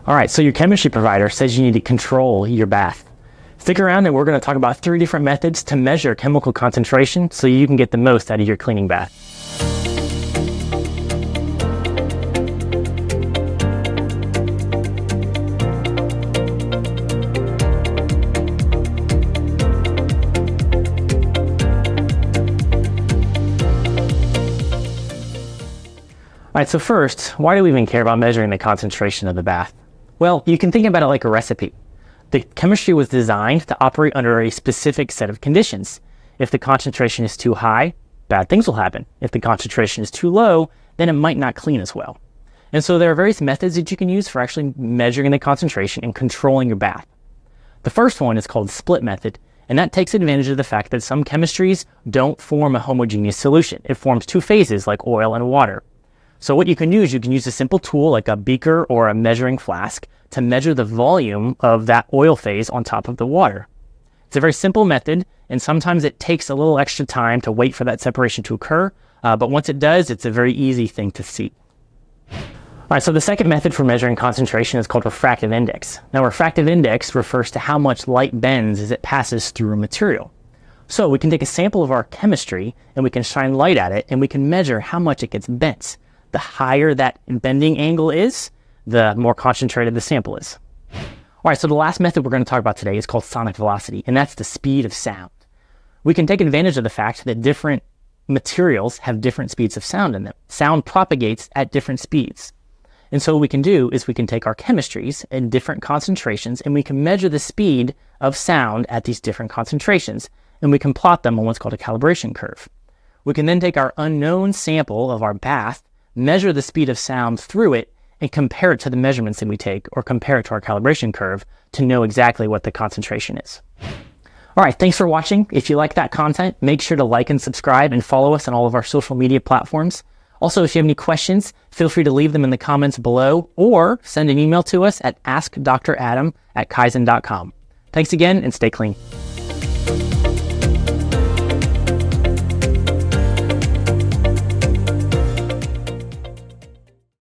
All right, so your chemistry provider says you need to control your bath. Stick around and we're going to talk about 3 different methods to measure chemical concentration so you can get the most out of your cleaning bath. All right, so first, why do we even care about measuring the concentration of the bath? Well, you can think about it like a recipe. The chemistry was designed to operate under a specific set of conditions. If the concentration is too high, bad things will happen. If the concentration is too low, then it might not clean as well. And so there are various methods that you can use for actually measuring the concentration and controlling your bath. The first one is called split method, and that takes advantage of the fact that some chemistries don't form a homogeneous solution. It forms 2 phases like oil and water. So what you can do is you can use a simple tool like a beaker or a measuring flask to measure the volume of that oil phase on top of the water. It's a very simple method, and sometimes it takes a little extra time to wait for that separation to occur, but once it does, it's a very easy thing to see. All right, so the second method for measuring concentration is called refractive index. Now, refractive index refers to how much light bends as it passes through a material. So we can take a sample of our chemistry, and we can shine light at it, and we can measure how much it gets bent. The higher that bending angle is, the more concentrated the sample is. All right, so the last method we're going to talk about today is called sonic velocity, and that's the speed of sound. We can take advantage of the fact that different materials have different speeds of sound in them. Sound propagates at different speeds. And so what we can do is we can take our chemistries in different concentrations, and we can measure the speed of sound at these different concentrations, and we can plot them on what's called a calibration curve. We can then take our unknown sample of our bath, measure the speed of sound through it, and compare it to the measurements that we take, or compare it to our calibration curve to know exactly what the concentration is. All right, thanks for watching. If you like that content, make sure to like and subscribe and follow us on all of our social media platforms. Also, if you have any questions, feel free to leave them in the comments below or send an email to us at AskDrAdam@KYZEN.com. Thanks again and stay clean.